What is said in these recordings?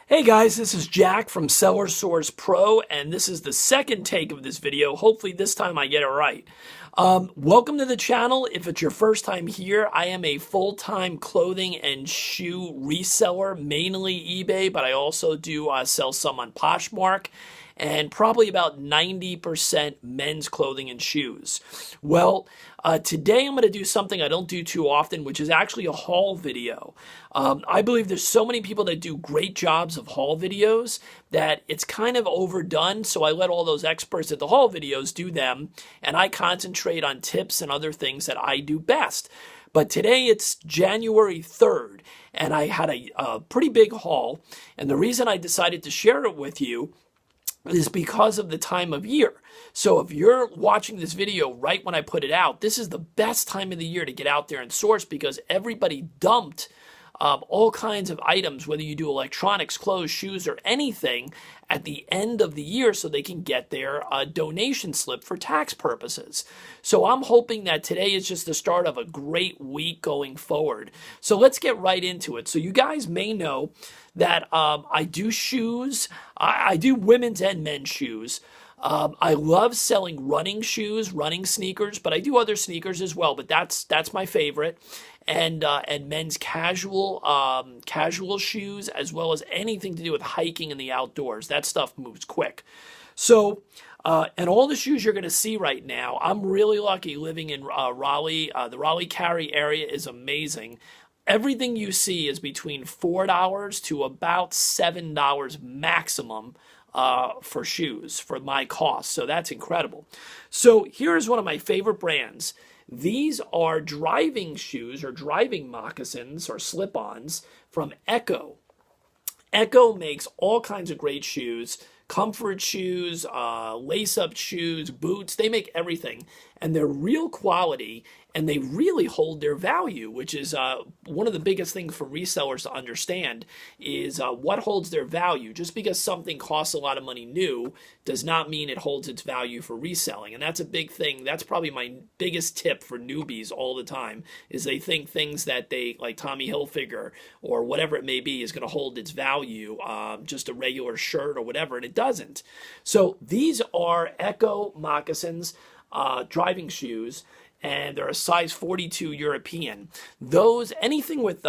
Hey guys, this is Jack from Seller Source Pro, and this is the second take of this video. Hopefully this time I get it right. Welcome to the channel. If it's your first time here, I am a full-time clothing and shoe reseller, mainly eBay, but I also do sell some on Poshmark, and probably about 90% men's clothing and shoes. Well, today I'm going to do something I don't do too often, which is actually a haul video. I believe there's so many people that do great jobs of haul videos that it's kind of overdone, so I let all those experts at the haul videos do them, and I concentrate on tips and other things that I do best. But today it's January 3rd, and I had a pretty big haul, and the reason I decided to share it with you is because of the time of year. So if you're watching this video right when I put it out, this is the best time of the year to get out there and source because everybody dumped all kinds of items, whether you do electronics, clothes, shoes, or anything, at the end of the year so they can get their donation slip for tax purposes. So I'm hoping that today is just the start of a great week going forward. So let's get right into it. So you guys may know that I do shoes. I do women's and men's shoes. I love selling running shoes, running sneakers, but I do other sneakers as well, but that's my favorite. And men's casual shoes, as well as anything to do with hiking in the outdoors. That stuff moves quick. So, and all the shoes you're going to see right now, I'm really lucky living in Raleigh. The Raleigh-Cary area is amazing. Everything you see is between $4 to about $7 maximum for shoes for my cost. So that's incredible. So here's one of my favorite brands. These are driving shoes or driving moccasins or slip-ons from Echo. Echo makes all kinds of great shoes, comfort shoes, lace-up shoes, boots. They make everything, and they're real quality, and they really hold their value, which is one of the biggest things for resellers to understand is what holds their value. Just because something costs a lot of money new does not mean it holds its value for reselling, and that's a big thing. That's probably my biggest tip for newbies all the time is they think things that they, like Tommy Hilfiger or whatever it may be, is going to hold its value, just a regular shirt or whatever, and it doesn't. So these are Echo moccasins, driving shoes, and they're a size 42 European. Those, anything with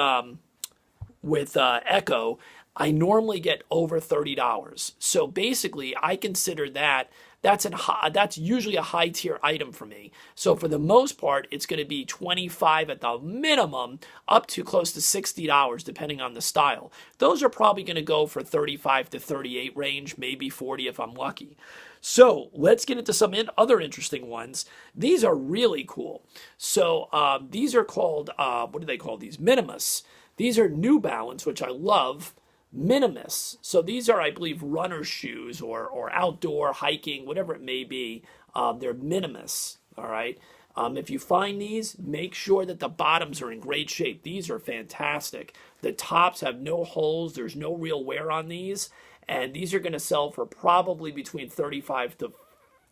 Echo, I normally get over $30. So basically, I consider that's usually a high tier item for me. So for the most part, it's going to be $25 at the minimum, up to close to $60 depending on the style. Those are probably going to go for 35 to 38 range, maybe 40 if I'm lucky. So let's get into some other interesting ones. These are really cool. So these are called, what do they call these? Minimus. These are New Balance, which I love. Minimus. So these are, I believe, runner shoes or outdoor hiking, whatever it may be. They're Minimus, all right? If you find these, make sure that the bottoms are in great shape. These are fantastic. The tops have no holes. There's no real wear on these. And these are going to sell for probably between $35 to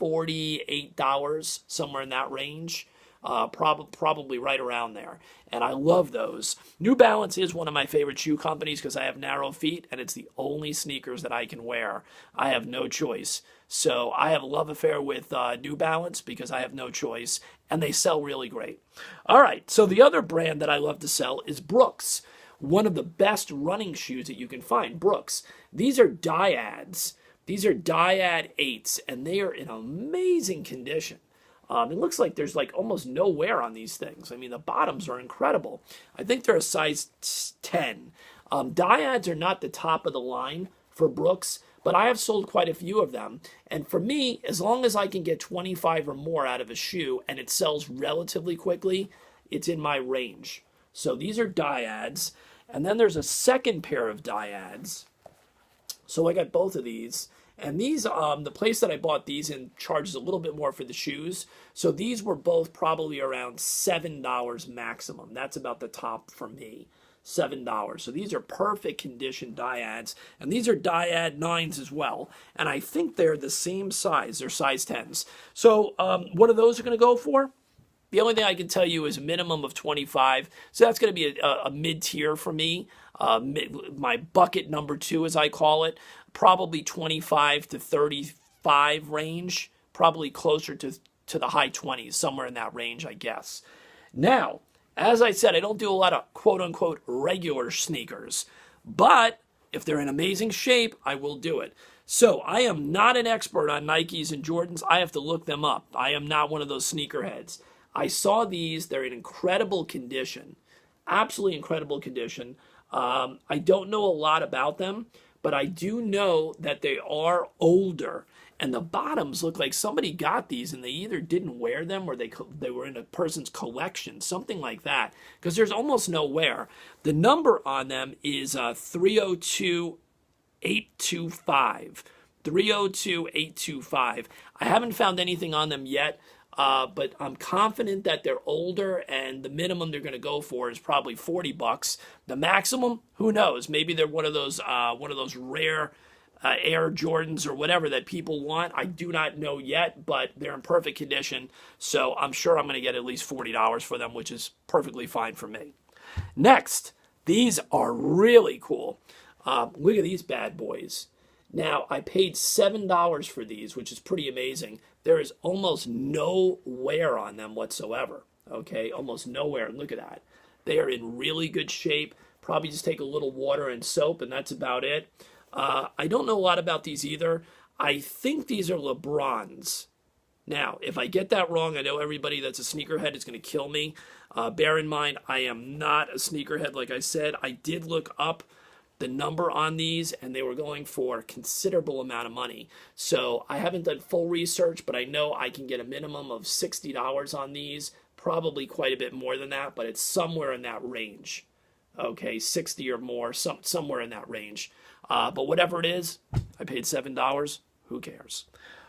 $48, somewhere in that range. Probably right around there. And I love those. New Balance is one of my favorite shoe companies because I have narrow feet and it's the only sneakers that I can wear. I have no choice. So I have a love affair with New Balance because I have no choice and they sell really great. All right, so the other brand that I love to sell is Brooks. One of the best running shoes that you can find, Brooks. These are Dyads. These are Dyad 8s and they are in amazing condition. It looks like there's like almost no wear on these things. I mean, the bottoms are incredible. I think they're a size 10. Dyads are not the top of the line for Brooks, but I have sold quite a few of them. And for me, as long as I can get 25 or more out of a shoe and it sells relatively quickly, it's in my range. So these are Dyads. And then there's a second pair of Dyads. So I got both of these. And these, the place that I bought these in charges a little bit more for the shoes. So these were both probably around $7 maximum. That's about the top for me, $7. So these are perfect condition Dyads. And these are Dyad 9s as well. And I think they're the same size. They're size 10s. So what are those going to go for? The only thing I can tell you is a minimum of 25. So that's going to be a mid-tier for me. My bucket number 2, as I call it, probably 25 to 35 range, probably closer to the high 20s, somewhere in that range, I guess. Now, as I said, I don't do a lot of quote-unquote regular sneakers, but if they're in amazing shape, I will do it. So I am not an expert on Nikes and Jordans. I have to look them up. I am not one of those sneakerheads. I saw these. They're in incredible condition, absolutely incredible condition. I don't know a lot about them, but I do know that they are older. And the bottoms look like somebody got these and they either didn't wear them or they were in a person's collection, something like that, because there's almost no wear. The number on them is 302825. 302825. I haven't found anything on them yet, but I'm confident that they're older, and the minimum they're going to go for is probably $40. The maximum, who knows? Maybe they're one of those rare Air Jordans or whatever that people want. I do not know yet, but they're in perfect condition, so I'm sure I'm going to get at least $40 for them, which is perfectly fine for me. Next, these are really cool. Look at these bad boys. Now, I paid $7 for these, which is pretty amazing. There is almost no wear on them whatsoever, okay? Almost no wear. Look at that. They are in really good shape. Probably just take a little water and soap, and that's about it. I don't know a lot about these either. I think these are LeBrons. Now, if I get that wrong, I know everybody that's a sneakerhead is going to kill me. Bear in mind, I am not a sneakerhead, like I said. I did look up the number on these, and they were going for a considerable amount of money. So I haven't done full research, but I know I can get a minimum of $60 on these, probably quite a bit more than that, but it's somewhere in that range. Okay, 60 or more, somewhere in that range. But whatever it is, I paid $7. Who cares?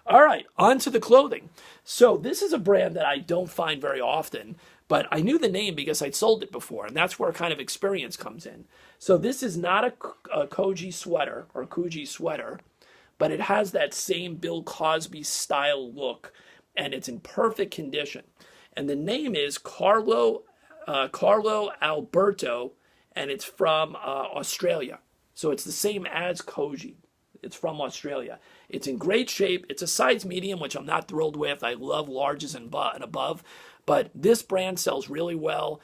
All right, on to the clothing. So this is a brand that I don't find very often, but I knew the name because I'd sold it before, and that's where kind of experience comes in. So this is not a Koji sweater or Kuji sweater, but it has that same Bill Cosby style look, and it's in perfect condition. And the name is Carlo Alberto, and it's from Australia. So it's the same as Koji. It's from Australia. It's in great shape. It's a size medium, which I'm not thrilled with. I love larges and above. But this brand sells really well.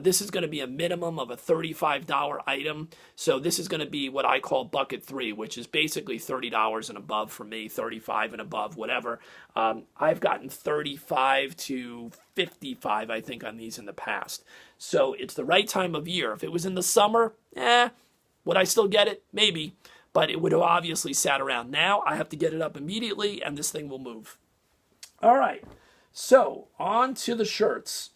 This is going to be a minimum of a $35 item. So this is going to be what I call bucket 3, which is basically $30 and above for me, 35 and above, whatever. I've gotten 35 to 55, I think, on these in the past. So it's the right time of year. If it was in the summer, would I still get it? Maybe. But it would have obviously sat around. Now I have to get it up immediately, and this thing will move. All right. So on to the shirts.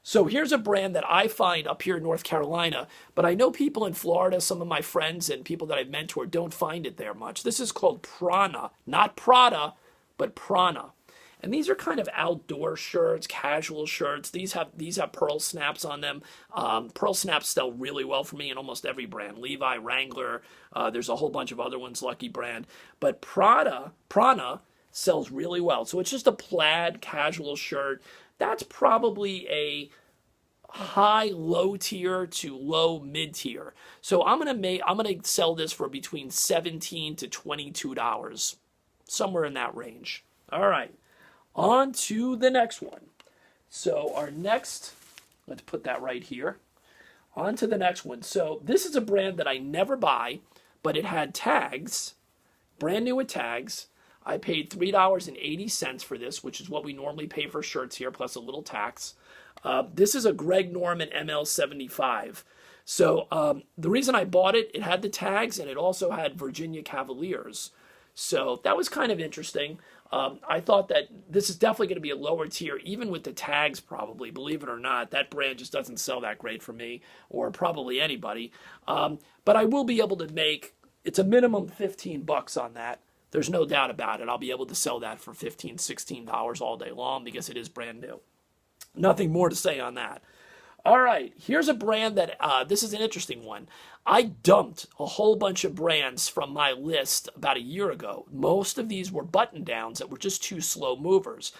So here's a brand that I find up here in North Carolina, but I know people in Florida, some of my friends and people that I've mentored don't find it there much. This is called Prana. Not Prada, but Prana. And these are kind of outdoor shirts, casual shirts. These have pearl snaps on them. Pearl snaps sell really well for me in almost every brand. Levi, Wrangler, there's a whole bunch of other ones, Lucky Brand. But Prana sells really well. So it's just a plaid casual shirt. That's probably a high low tier to low mid tier. So I'm gonna sell this for between $17 to $22, somewhere in that range. All right. On to the next one. So our next, let's put that right here. On to the next one. So this is a brand that I never buy, but it had tags, brand new with tags. I paid $3.80 for this, which is what we normally pay for shirts here, plus a little tax. This is a Greg Norman ML75. So the reason I bought it, it had the tags, and it also had Virginia Cavaliers. So that was kind of interesting. I thought that this is definitely going to be a lower tier, even with the tags probably, believe it or not. That brand just doesn't sell that great for me, or probably anybody. But I will be able to make, it's a minimum $15 on that. There's no doubt about it. I'll be able to sell that for $15, $16 all day long because it is brand new. Nothing more to say on that. All right, here's a brand that, this is an interesting one. I dumped a whole bunch of brands from my list about a year ago. Most of these were button downs that were just too slow movers.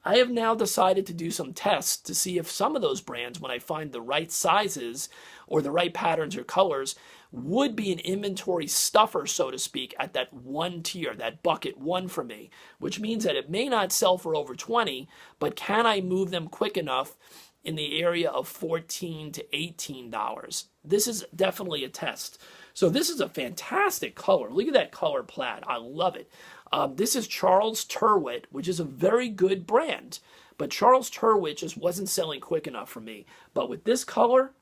I have now decided to do some tests to see if some of those brands, when I find the right sizes or the right patterns or colors, would be an inventory stuffer, so to speak, at that one tier, that bucket one for me, which means that it may not sell for over 20, but can I move them quick enough in the area of $14 to $18? This is definitely a test. So this is a fantastic color. Look at that color plaid. I love it. This is Charles Tyrwhitt, which is a very good brand. But Charles Tyrwhitt just wasn't selling quick enough for me. But with this color,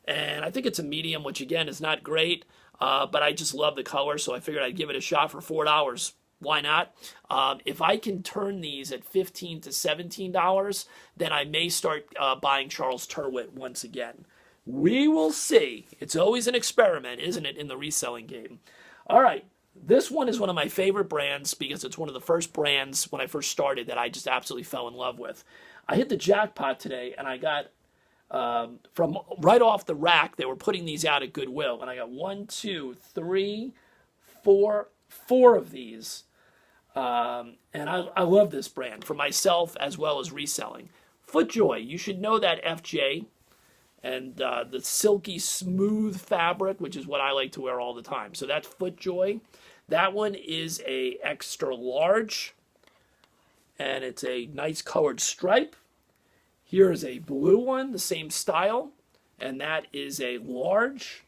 and I think it's a medium, which again is not great, but I just love the color, so I figured I'd give it a shot for $4. Why not? If I can turn these at $15 to $17, then I may start buying Charles Tyrwhitt once again. We will see. It's always an experiment, isn't it, in the reselling game? All right. This one is one of my favorite brands because it's one of the first brands when I first started that I just absolutely fell in love with. I hit the jackpot today, and I got, from right off the rack, they were putting these out at Goodwill, and I got 1, 2, 3, 4 of these. And I love this brand for myself as well as reselling. FootJoy, you should know that, FJ. And the silky smooth fabric, which is what I like to wear all the time. So that's FootJoy. That one is a extra large, and it's a nice colored stripe. Here is a blue one, the same style, and that is a large.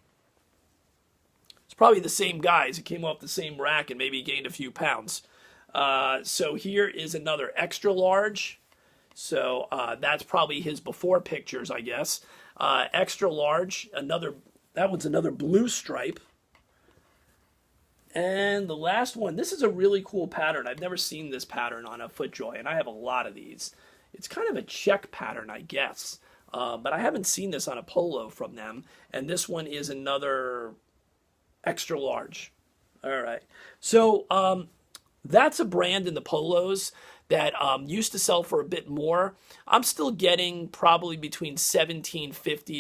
It's probably the same guys. It came off the same rack and maybe gained a few pounds. So here is another extra large. So that's probably his before pictures, I guess. Extra large, that one's another blue stripe. And the last one, this is a really cool pattern. I've never seen this pattern on a FootJoy, and I have a lot of these. It's kind of a check pattern, I guess. But I haven't seen this on a polo from them. And this one is another extra large. All right. So that's a brand in the polos that used to sell for a bit more. I'm still getting probably between $17.50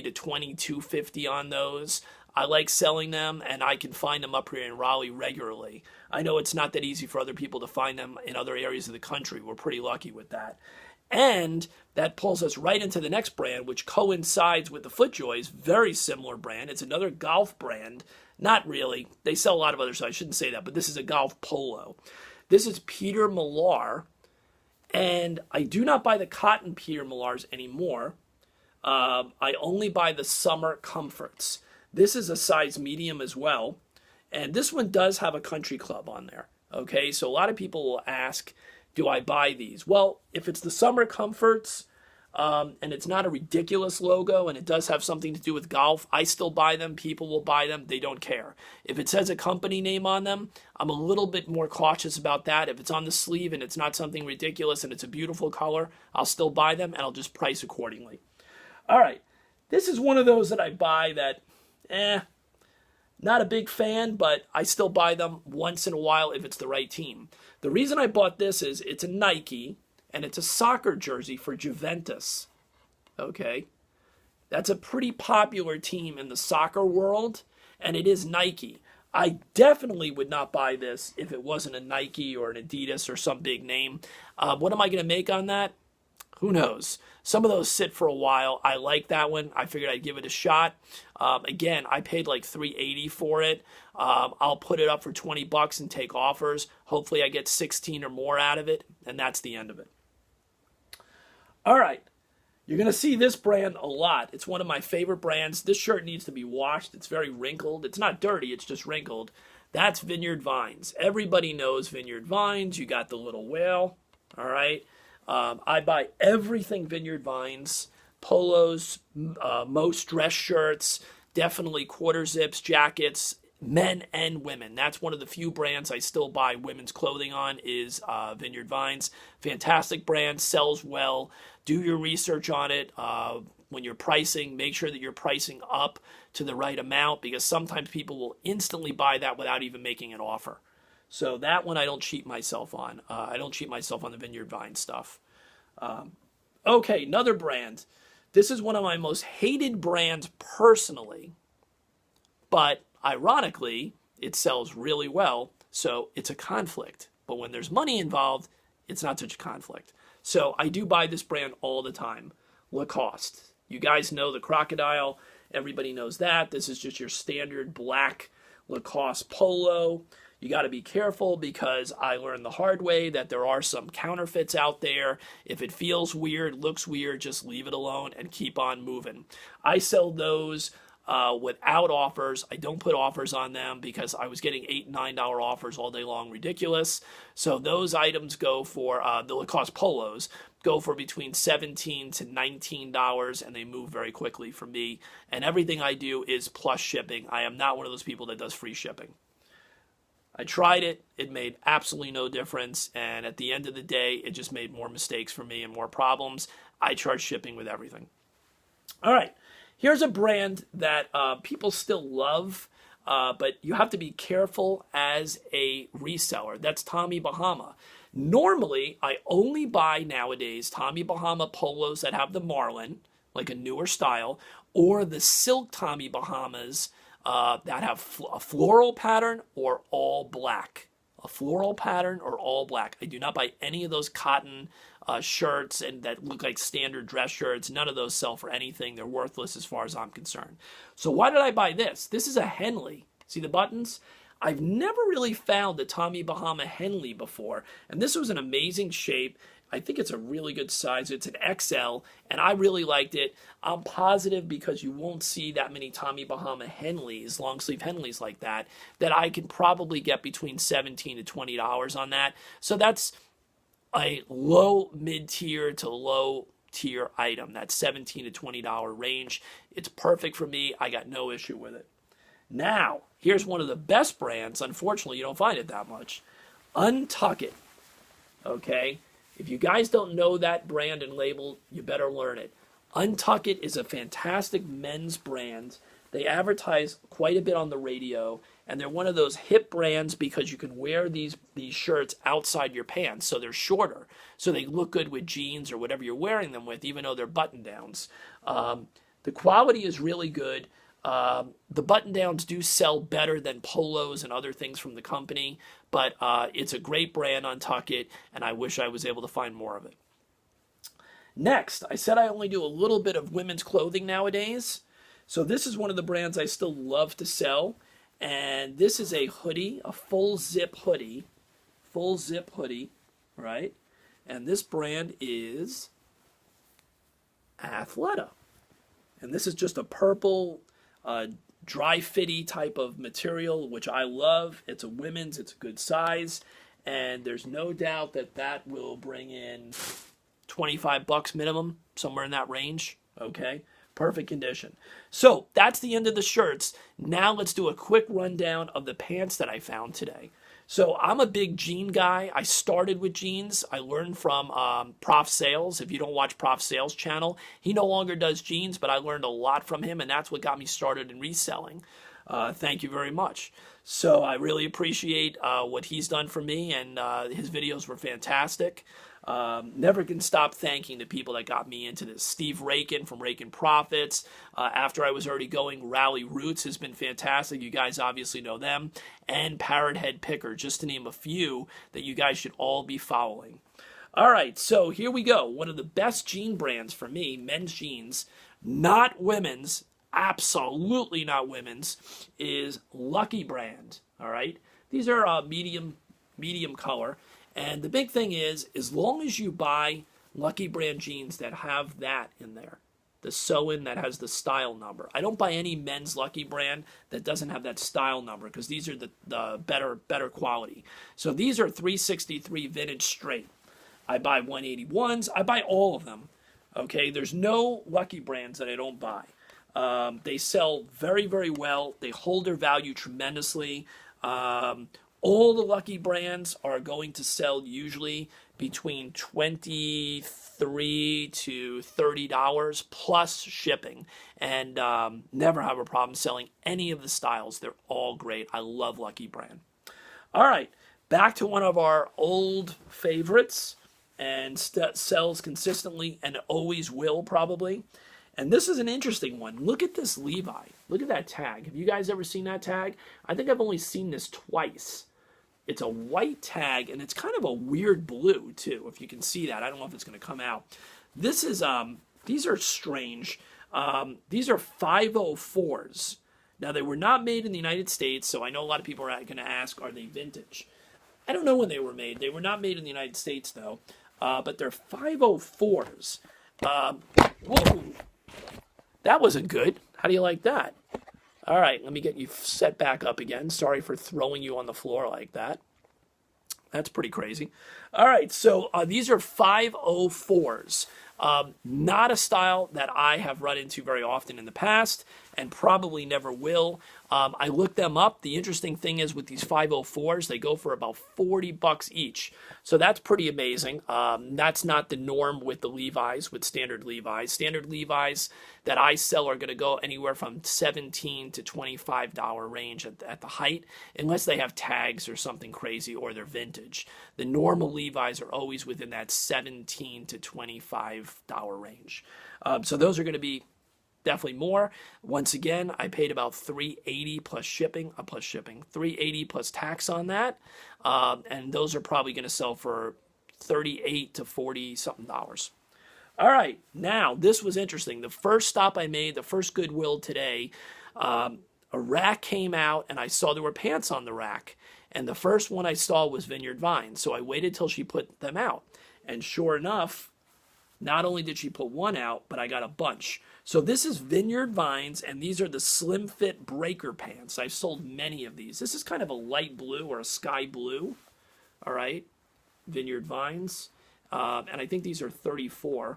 to $22.50 on those. I like selling them, and I can find them up here in Raleigh regularly. I know it's not that easy for other people to find them in other areas of the country. We're pretty lucky with that. And that pulls us right into the next brand, which coincides with the FootJoys. Very similar brand. It's another golf brand. Not really. They sell a lot of others, so I shouldn't say that, but this is a golf polo. This is Peter Millar. And I do not buy the cotton Peter Millars anymore. I only buy the summer comforts. This is a size medium as well. And this one does have a country club on there. Okay, so a lot of people will ask, do I buy these? Well, if it's the summer comforts, and it's not a ridiculous logo, and it does have something to do with golf, I still buy them. People will buy them. They don't care. If it says a company name on them, I'm a little bit more cautious about that. If it's on the sleeve and it's not something ridiculous and it's a beautiful color, I'll still buy them, and I'll just price accordingly. All right. This is one of those that I buy that, not a big fan, but I still buy them once in a while if it's the right team. The reason I bought this is it's a Nike, and it's a soccer jersey for Juventus, okay? That's a pretty popular team in the soccer world, and it is Nike. I definitely would not buy this if it wasn't a Nike or an Adidas or some big name. What am I going to make on that? Who knows? Some of those sit for a while. I like that one. I figured I'd give it a shot. Again, I paid like $3.80 for it. I'll put it up for $20 and take offers. Hopefully I get 16 or more out of it, and that's the end of it. All right, you're going to see this brand a lot. It's one of my favorite brands. This shirt needs to be washed. It's very wrinkled. It's not dirty. It's just wrinkled. That's Vineyard Vines. Everybody knows Vineyard Vines. You got the little whale, all right? I buy everything Vineyard Vines, polos, most dress shirts, definitely quarter zips, jackets, men and women. That's one of the few brands I still buy women's clothing on is Vineyard Vines. Fantastic brand, sells well. Do your research on it. When you're pricing, make sure that you're pricing up to the right amount because sometimes people will instantly buy that without even making an offer. So that one I don't cheat myself on. I don't cheat myself on the Vineyard Vines stuff. Okay, another brand. This is one of my most hated brands personally, but ironically, it sells really well, so it's a conflict. But when there's money involved, it's not such a conflict. So I do buy this brand all the time. Lacoste. You guys know the crocodile. Everybody knows that. This is just your standard black Lacoste polo. You got to be careful because I learned the hard way that there are some counterfeits out there. If it feels weird, looks weird, just leave it alone and keep on moving. I sell those without offers. I don't put offers on them because I was getting $8 and $9 offers all day long. Ridiculous. So those items go for, the Lacoste polos, go for between $17 to $19, and they move very quickly for me. And everything I do is plus shipping. I am not one of those people that does free shipping. I tried it. It made absolutely no difference. And at the end of the day, it just made more mistakes for me and more problems. I charge shipping with everything. All right. Here's a brand that people still love, but you have to be careful as a reseller. That's Tommy Bahama. Normally, I only buy nowadays Tommy Bahama polos that have the marlin, like a newer style, or the silk Tommy Bahamas that have a floral pattern or all black. A floral pattern or all black. I do not buy any of those cotton shirts and that look like standard dress shirts. None of those sell for anything. They're worthless as far as I'm concerned. So why did I buy this? This is a Henley. See the buttons? I've never really found the Tommy Bahama Henley before, and this was an amazing shape. I think it's a really good size. It's an XL, and I really liked it. I'm positive because you won't see that many Tommy Bahama Henleys, long sleeve Henleys like that, that I can probably get between $17 to $20 on that. So that's a low mid-tier to low tier item. That $17 to $20 range. It's perfect for me. I got no issue with it. Now, here's one of the best brands. Unfortunately, you don't find it that much. Untuck It. Okay? If you guys don't know that brand and label, you better learn it. Untuck It is a fantastic men's brand. They advertise quite a bit on the radio, and they're one of those hip brands because you can wear these shirts outside your pants, so they're shorter. So they look good with jeans or whatever you're wearing them with, even though they're button-downs. The quality is really good. The button-downs do sell better than polos and other things from the company, but it's a great brand, Untuck It, and I wish I was able to find more of it. Next, I said I only do a little bit of women's clothing nowadays. So this is one of the brands I still love to sell, and this is a hoodie, a full zip hoodie, right? And this brand is Athleta. And this is just a purple, dry fitty type of material, which I love. It's a women's, it's a good size, and there's no doubt that that will bring in $25 minimum, somewhere in that range, okay? Perfect condition. So that's the end of the shirts. Now let's do a quick rundown of the pants that I found today. So I'm a big jean guy. I started with jeans. I learned from Prof Sales. If you don't watch Prof Sales channel, he no longer does jeans, but I learned a lot from him, and that's what got me started in reselling. Thank you very much. So I really appreciate what he's done for me, and his videos were fantastic. Never can stop thanking the people that got me into this. Steve Rakin from Rakin Profits. After I was already going, Rally Roots has been fantastic. You guys obviously know them. And Parrot Head Picker, just to name a few that you guys should all be following. All right, so here we go. One of the best jean brands for me, men's jeans, not women's, absolutely not women's, is Lucky Brand. All right, these are medium color. And the big thing is, as long as you buy Lucky Brand jeans that have that in there, the sew-in that has the style number. I don't buy any men's Lucky Brand that doesn't have that style number because these are the better quality. So these are 363 vintage straight. I buy 181s. I buy all of them. Okay, there's no Lucky Brands that I don't buy. They sell very, very well. They hold their value tremendously. All the Lucky Brands are going to sell usually between $23 to $30 plus shipping, and never have a problem selling any of the styles. They're all great. I love Lucky Brand. All right, back to one of our old favorites, and sells consistently and always will probably. And this is an interesting one. Look at this Levi. Look at that tag. Have you guys ever seen that tag? I think I've only seen this twice. It's a white tag, and it's kind of a weird blue, too, if you can see that. I don't know if it's going to come out. This is, these are strange. These are 504s. Now, they were not made in the United States, so I know a lot of people are going to ask, are they vintage? I don't know when they were made. They were not made in the United States, though. But they're 504s. Whoa. That wasn't good. How do you like that? All right, let me get you set back up again. Sorry for throwing you on the floor like that. That's pretty crazy. All right, so these are 504s. Not a style that I have run into very often in the past and probably never will. I looked them up. The interesting thing is with these 504s, they go for about $40 each. So that's pretty amazing. That's not the norm with the Levi's, with standard Levi's. Standard Levi's that I sell are going to go anywhere from $17 to $25 range at the height, unless they have tags or something crazy or they're vintage. The normal Levi's are always within that $17 to $25 range. So those are going to be definitely more. Once again, I paid about $380 plus shipping, $380 plus tax on that, and those are probably going to sell for $38 to $40 something dollars. All right, now this was interesting. The first stop I made, the first Goodwill today, a rack came out, and I saw there were pants on the rack, and the first one I saw was Vineyard Vines, so I waited till she put them out, and sure enough, not only did she put one out, but I got a bunch. So this is Vineyard Vines, and these are the slim fit breaker pants. I've sold many of these. This is kind of a light blue or a sky blue. All right, Vineyard Vines. And I think these are 34.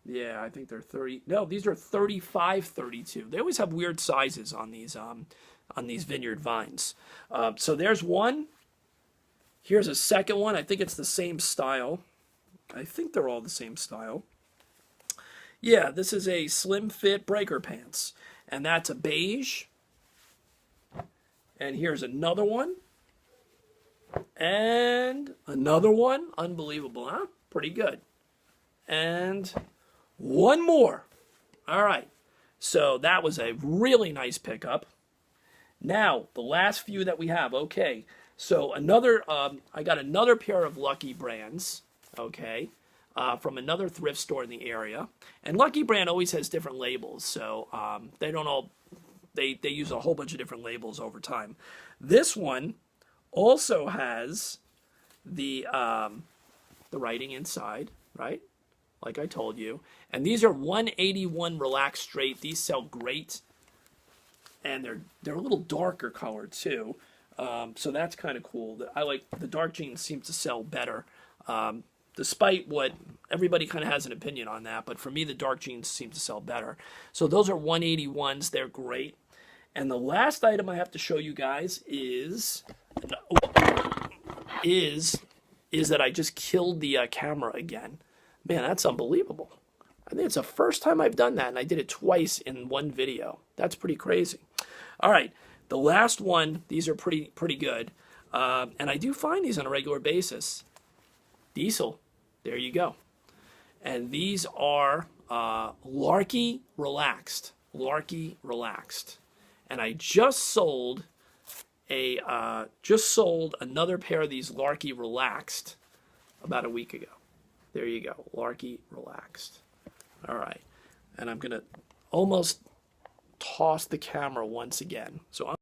Yeah, I think they're 30. No, these are 35, 32. They always have weird sizes on these Vineyard Vines. So there's one. Here's a second one. I think it's the same style. I think they're all the same style. Yeah, this is a slim fit breaker pants. And that's a beige. And here's another one. And another one. Unbelievable, huh? Pretty good. And one more. All right. So that was a really nice pickup. Now, the last few that we have. Okay. So another, I got another pair of Lucky brands. Okay, from another thrift store in the area, and Lucky Brand always has different labels, so they don't all they use a whole bunch of different labels over time. This one also has the writing inside, right? Like I told you, and these are 181 Relax Straight. These sell great, and they're a little darker colored too, so that's kind of cool. I like the dark jeans seem to sell better. Despite what everybody kind of has an opinion on that, but for me, the dark jeans seem to sell better. So those are 181s. They're great. And the last item I have to show you guys is that I just killed the camera again. Man, that's unbelievable. I think it's the first time I've done that, and I did it twice in one video. That's pretty crazy. All right, the last one. These are pretty good, and I do find these on a regular basis. Diesel. There you go. And these are Larky Relaxed. Larky Relaxed. And I just sold another pair of these Larky Relaxed about a week ago. There you go. Larky Relaxed. All right. And I'm going to almost toss the camera once again. So